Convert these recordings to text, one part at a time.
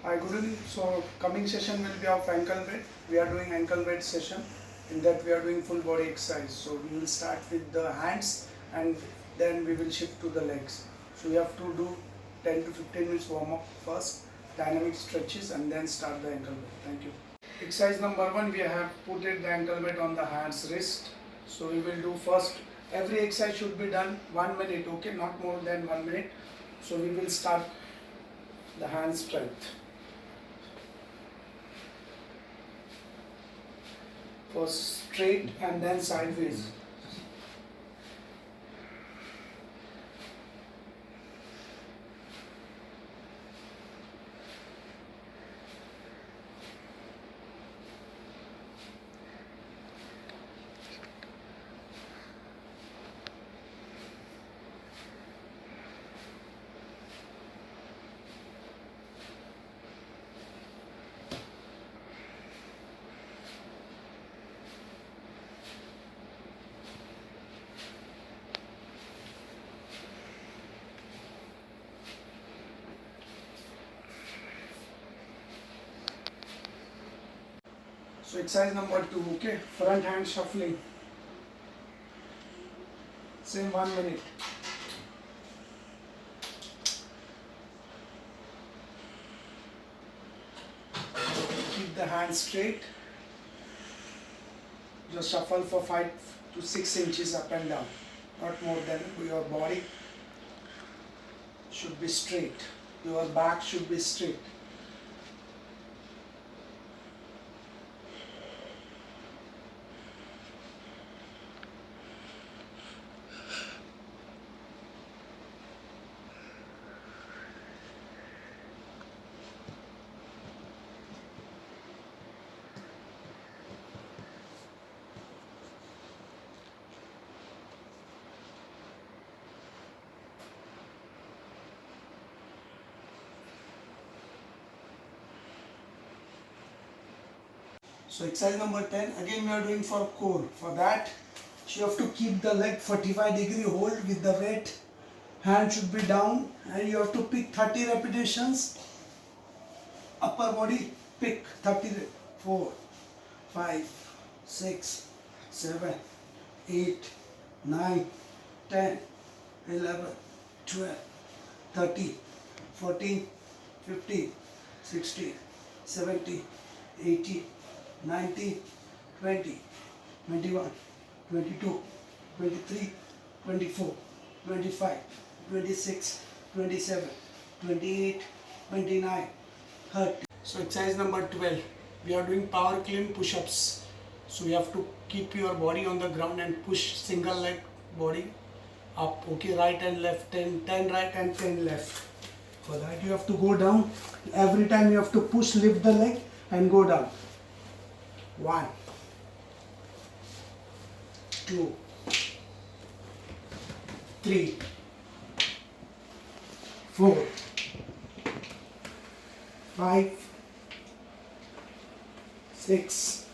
Hi, good evening. So, coming session will be of ankle weight. We are doing ankle weight session. In that, we are doing full body exercise. So, we will start with the hands and then we will shift to the legs. So, we have to do 10 to 15 minutes warm up first, dynamic stretches, and then start the ankle weight. Thank you. Exercise number one, we have put it the ankle weight on the hands, wrist. So, we will do first. Every exercise should be done 1 minute, okay, not more than 1 minute. So, we will start the hand strength. First straight and then sideways. So exercise number two, okay, front hand shuffling. Same 1 minute. Keep the hand straight. Just shuffle for 5 to 6 inches up and down. Not more than. Your body should be straight. Your back should be straight. So exercise number 10, again we are doing for core. For that, you have to keep the leg 45-degree hold with the weight. Hand should be down and you have to pick 30 repetitions. Upper body, pick 30, 4, 5, 6, 7, 8, 9, 10, 11, 12, 13, 14, 15, 16, 17, 18, 19, 20, 21, 22, 23, 24, 25, 26, 27, 28, 29, 30. So exercise number 12. We are doing power clean push-ups. So you have to keep your body on the ground and push single leg body up. Okay, right and left, 10 right and 10 left. For that you have to go down. Every time you have to push, lift the leg and go down. 1, 2, 3, 4, 5, 6,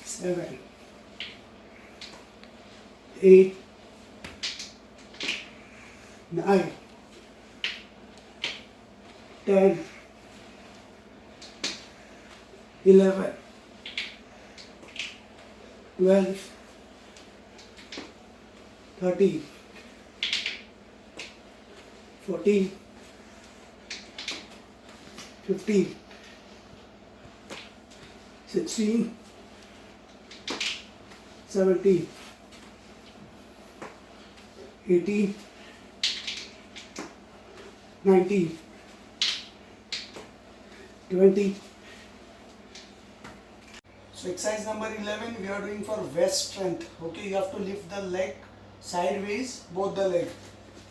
7, 8, 9, 10, 11, 12, 13, 14, 15, 16, 17, 18, 19, 20. So exercise number 11, we are doing for waist strength. Okay, you have to lift the leg sideways, both the leg.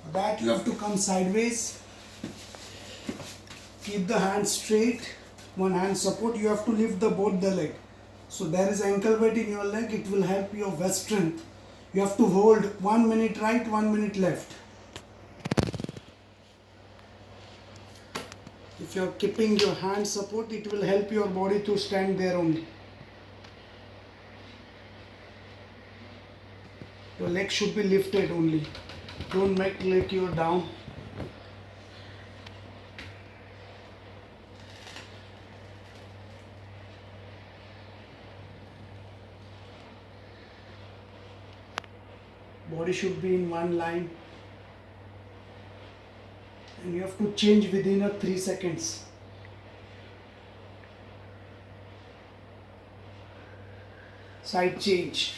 For that you have to come sideways. Keep the hand straight, one hand support. You have to lift both the leg. So there is ankle weight in your leg. It will help your waist strength. You have to hold 1 minute right, 1 minute left. If you are keeping your hand support, it will help your body to stand there only. Your leg should be lifted only. Don't make like you're down. Body should be in one line, and you have to change within a 3 seconds. Side change.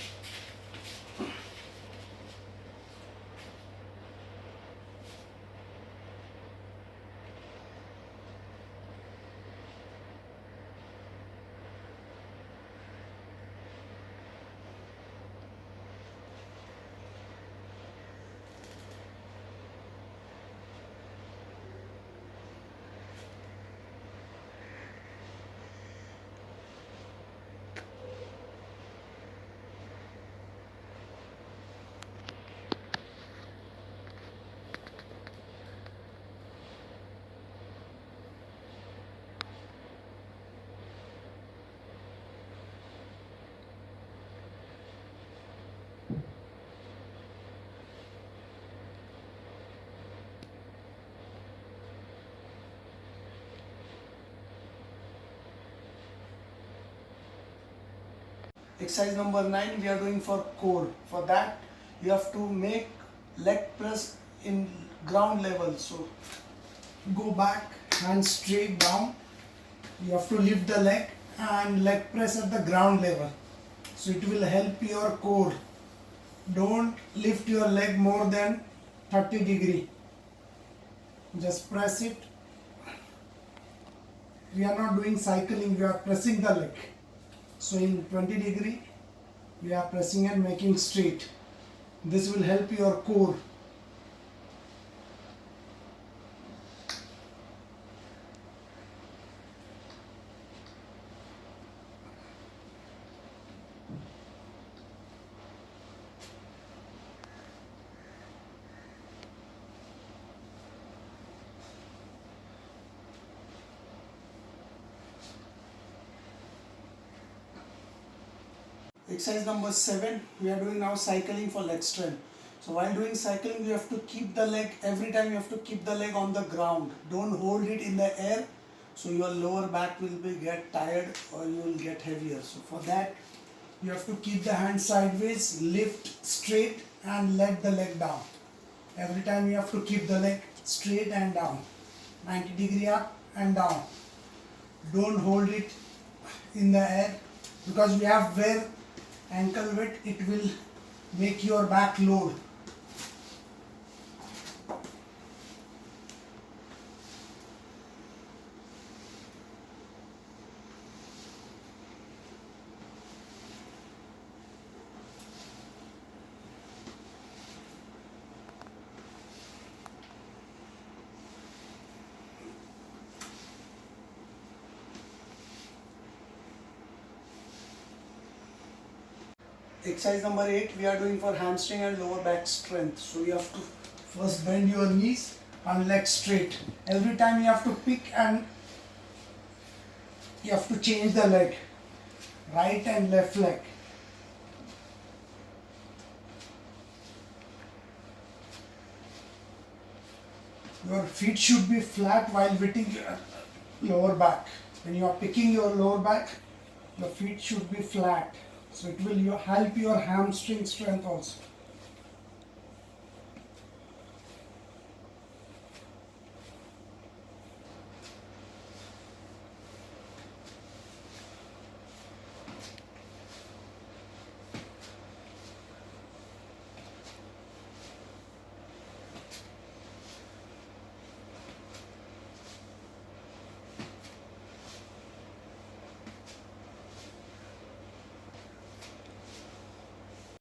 Exercise number 9 we are doing for core. For that you have to make leg press in ground level. So go back, hands straight down. You have to lift the leg and leg press at the ground level. So it will help your core. Don't lift your leg more than 30 degree. Just press it. We are not doing cycling, we are pressing the leg. So in 20 degree, we are pressing and making straight. This will help your core. Exercise number 7, we are doing now cycling for leg strength. So while doing cycling, you have to keep the leg, every time you have to keep the leg on the ground. Don't hold it in the air, so your lower back will get tired or you will get heavier. So for that, you have to keep the hand sideways, lift straight and let the leg down. Every time you have to keep the leg straight and down. 90 degree up and down. Don't hold it in the air, because we have where ankle weight, it will make your back load. Exercise number 8 we are doing for hamstring and lower back strength. So you have to first bend your knees and leg straight. Every time you have to pick and you have to change the leg, right and left leg. Your feet should be flat while lifting your lower back. When you are picking your lower back, your feet should be flat. So it will help your hamstring strength also.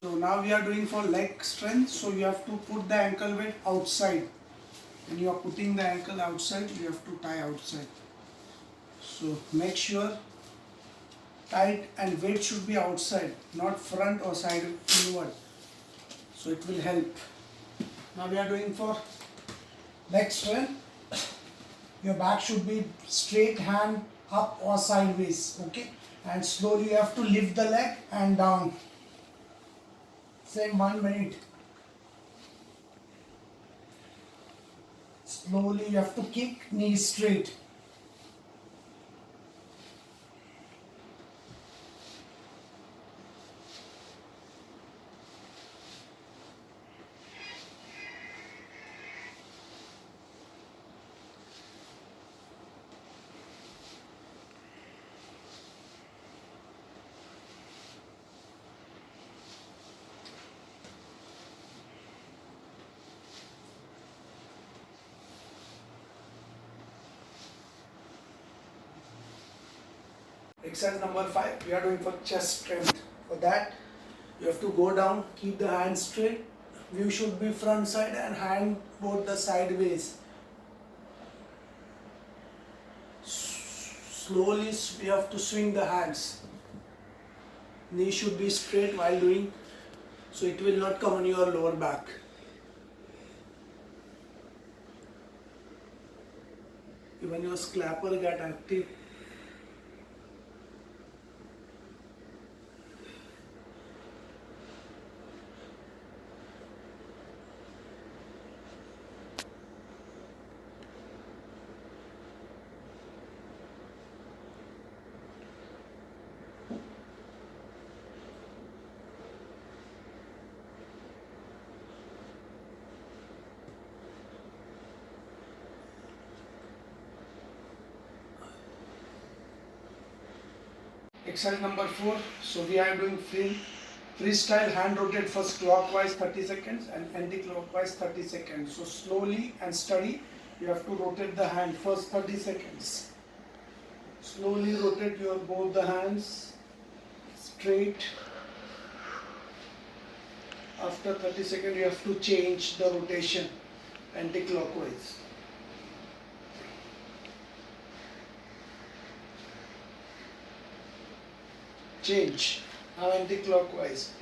So now we are doing for leg strength. So you have to put the ankle weight outside. When you are putting the ankle outside, you have to tie outside. So make sure tight and weight should be outside, not front or side inward. So it will help. Now we are doing for leg strength. Your back should be straight, hand up or sideways. Okay, and slowly you have to lift the leg and down. Same 1 minute. Slowly you have to kick, knees straight. Exercise number 5, we are doing for chest strength. For that, you have to go down, keep the hands straight. View should be front side and hand both the sideways. Slowly we have to swing the hands. Knee should be straight while doing, so it will not come on your lower back. Even your scalper get active. Exercise number 4. So we are doing freestyle hand rotate first clockwise 30 seconds and anti-clockwise 30 seconds. So slowly and steady you have to rotate the hand first 30 seconds. Slowly rotate your both the hands straight. After 30 seconds you have to change the rotation anti-clockwise. Change, now anti-clockwise.